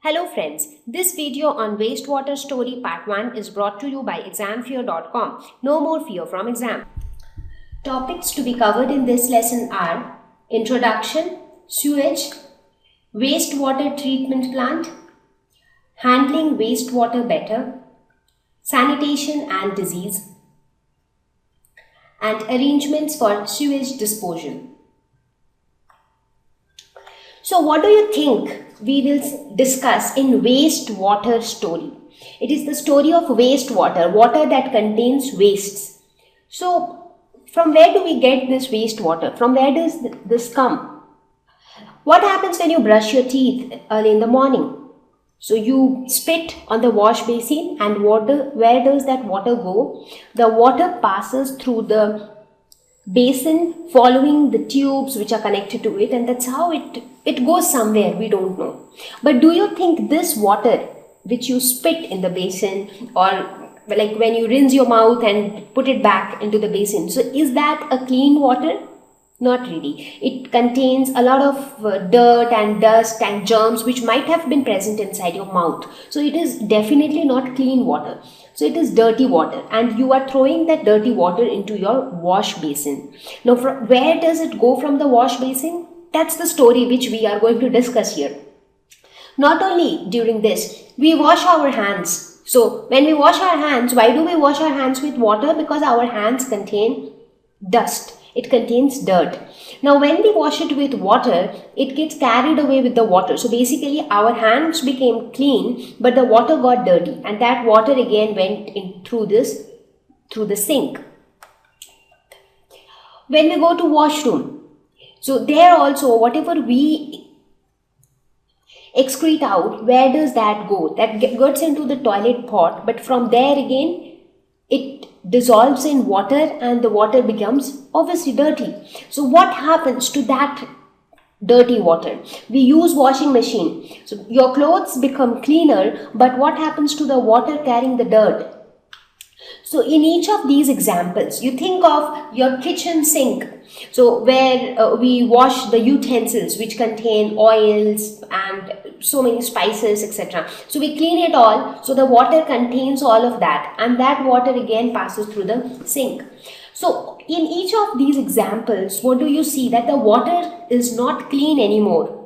Hello friends, this video on wastewater story part 1 is brought to you by examfear.com. No more fear from exam. Topics to be covered in this lesson are introduction, sewage, wastewater treatment plant, handling wastewater better, sanitation and disease, and arrangements for sewage disposal. So what do you think we will discuss in wastewater story? It is the story of wastewater, water that contains wastes. So from where do we get this wastewater? From where does this come? What happens when you brush your teeth early in the morning? So you spit on the wash basin and where does that water go? The water passes through the basin following the tubes which are connected to it, and that's how it goes somewhere, we don't know. But do you think this water which you spit in the basin, or like when you rinse your mouth and put it back into the basin, so is that a clean water? Not really. It contains a lot of dirt and dust and germs which might have been present inside your mouth. So it is definitely not clean water. So it is dirty water, and you are throwing that dirty water into your wash basin. Now, where does it go from the wash basin? That's the story which we are going to discuss here. Not only during this, we wash our hands. So when we wash our hands, why do we wash our hands with water? Because our hands contain dust. It contains dirt. Now when we wash it with water, it gets carried away with the water. So basically our hands became clean, but the water got dirty, and that water again went in through the sink. When we go to washroom, so there also whatever we excrete out, where does that go? That gets into the toilet pot, but from there again it dissolves in water and the water becomes obviously dirty. So what happens to that dirty water? We use washing machine. So your clothes become cleaner, but what happens to the water carrying the dirt? So in each of these examples, you think of your kitchen sink. So where we wash the utensils which contain oils and so many spices, etc. So we clean it all. So the water contains all of that, and that water again passes through the sink. So in each of these examples, what do you see? That the water is not clean anymore.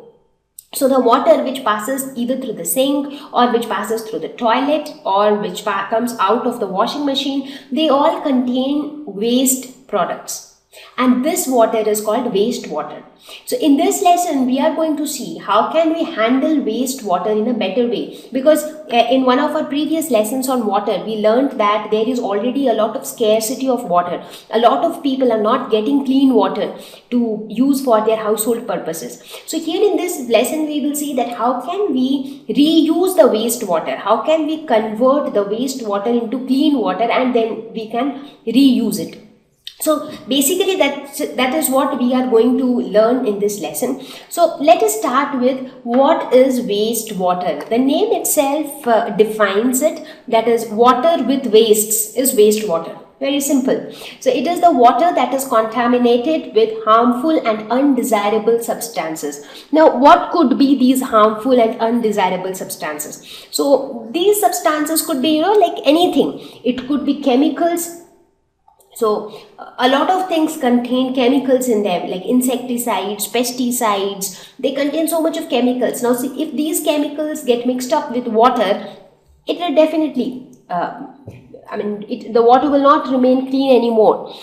So the water which passes either through the sink or which passes through the toilet or which comes out of the washing machine, they all contain waste products. And this water is called wastewater. So in this lesson, we are going to see how can we handle wastewater in a better way. Because in one of our previous lessons on water, we learned that there is already a lot of scarcity of water. A lot of people are not getting clean water to use for their household purposes. So here in this lesson, we will see that how can we reuse the wastewater? How can we convert the wastewater into clean water, and then we can reuse it. So basically that is what we are going to learn in this lesson. So let us start with what is wastewater. The name itself defines it, that is water with wastes is wastewater. Very simple. So it is the water that is contaminated with harmful and undesirable substances. Now what could be these harmful and undesirable substances? So these substances could be, like anything. It could be chemicals. So a lot of things contain chemicals in them, like insecticides, pesticides. They contain so much of chemicals. Now see, if these chemicals get mixed up with water, it will definitely, the water will not remain clean anymore.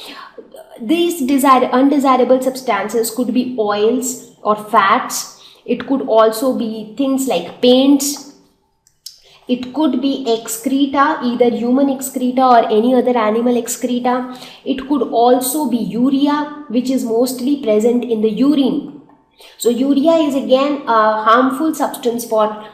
These undesirable substances could be oils or fats. It could also be things like paints. It could be excreta, either human excreta or any other animal excreta. It could also be urea, which is mostly present in the urine. So urea is again a harmful substance for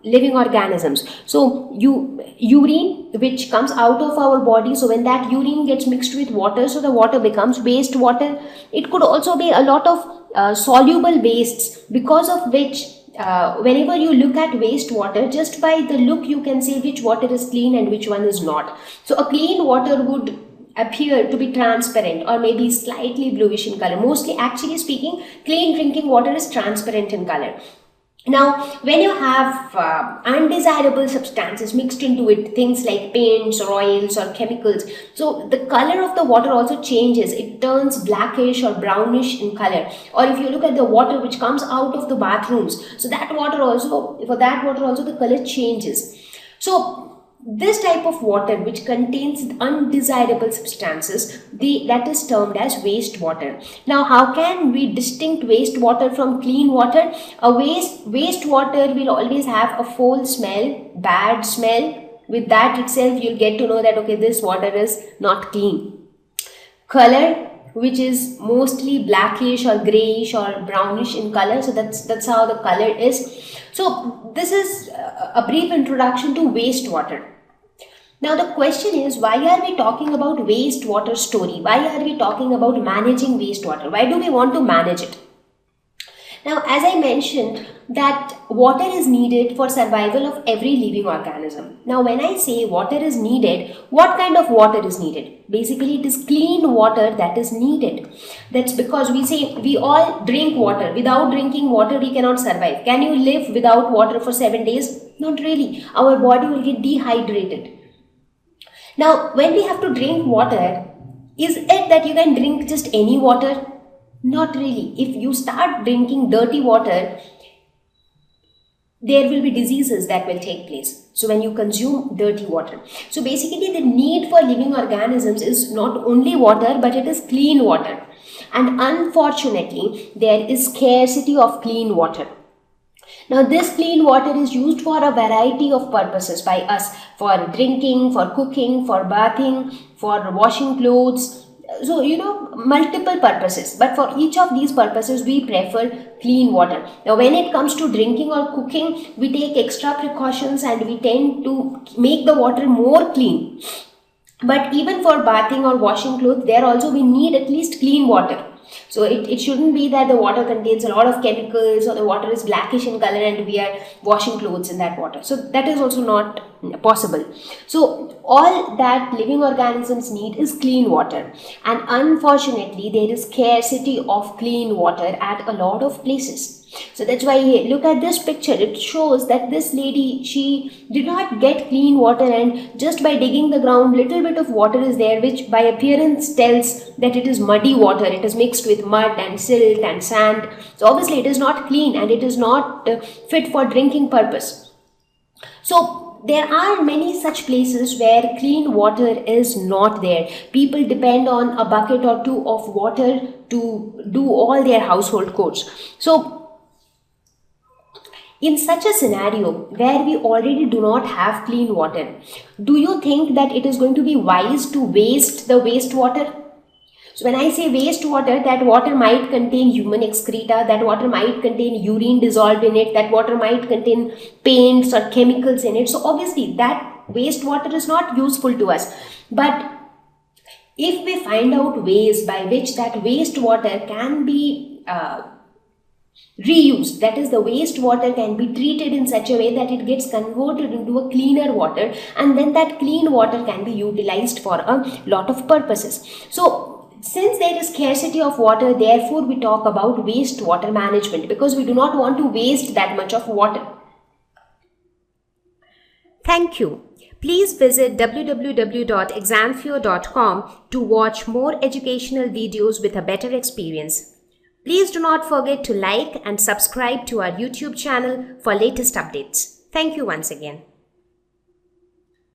living organisms. So urine which comes out of our body, so when that urine gets mixed with water, so the water becomes wastewater. It could also be a lot of soluble wastes, because of which whenever you look at wastewater, just by the look you can say which water is clean and which one is not. So a clean water would appear to be transparent or maybe slightly bluish in color. Mostly, actually speaking, clean drinking water is transparent in color. Now, when you have undesirable substances mixed into it, things like paints or oils or chemicals, so the color of the water also changes. It turns blackish or brownish in color. Or if you look at the water which comes out of the bathrooms, so that water also, for that water also the color changes. So this type of water which contains undesirable substances, that is termed as wastewater. Now, how can we distinct wastewater from clean water? A wastewater will always have a foul smell, bad smell. With that itself, you'll get to know that okay, this water is not clean. Color, which is mostly blackish or grayish or brownish in color, so that's how the color is. So this is a brief introduction to wastewater. Now the question is, why are we talking about wastewater story? Why are we talking about managing wastewater? Why do we want to manage it? Now, as I mentioned, that water is needed for survival of every living organism. Now, when I say water is needed, what kind of water is needed? Basically, it is clean water that is needed. That's because we say we all drink water. Without drinking water, we cannot survive. Can you live without water for 7 days? Not really. Our body will get dehydrated. Now, when we have to drink water, is it that you can drink just any water? Not really. If you start drinking dirty water, there will be diseases that will take place. So when you consume dirty water. So basically the need for living organisms is not only water, but it is clean water. And unfortunately, there is scarcity of clean water. Now, this clean water is used for a variety of purposes by us, for drinking, for cooking, for bathing, for washing clothes. So, multiple purposes. But for each of these purposes, we prefer clean water. Now, when it comes to drinking or cooking, we take extra precautions and we tend to make the water more clean. But even for bathing or washing clothes, there also we need at least clean water. So it shouldn't be that the water contains a lot of chemicals or the water is blackish in color and we are washing clothes in that water. So that is also not possible. So all that living organisms need is clean water. And unfortunately, there is scarcity of clean water at a lot of places. So that's why look at this picture. It shows that this lady, she did not get clean water, and just by digging the ground, little bit of water is there, which by appearance tells that it is muddy water. It is mixed with mud and silt and sand. So obviously it is not clean and it is not fit for drinking purpose. So there are many such places where clean water is not there. People depend on a bucket or two of water to do all their household chores. So in such a scenario where we already do not have clean water, do you think that it is going to be wise to waste the wastewater? So when I say wastewater, that water might contain human excreta, that water might contain urine dissolved in it, that water might contain paints or chemicals in it. So obviously that wastewater is not useful to us. But if we find out ways by which that wastewater can be reused, that is, the wastewater can be treated in such a way that it gets converted into a cleaner water, and then that clean water can be utilized for a lot of purposes. So since there is scarcity of water, therefore we talk about wastewater management, because we do not want to waste that much of water. Thank you. Please visit www.examfear.com to watch more educational videos with a better experience. Please do not forget to like and subscribe to our YouTube channel for latest updates. Thank you once again.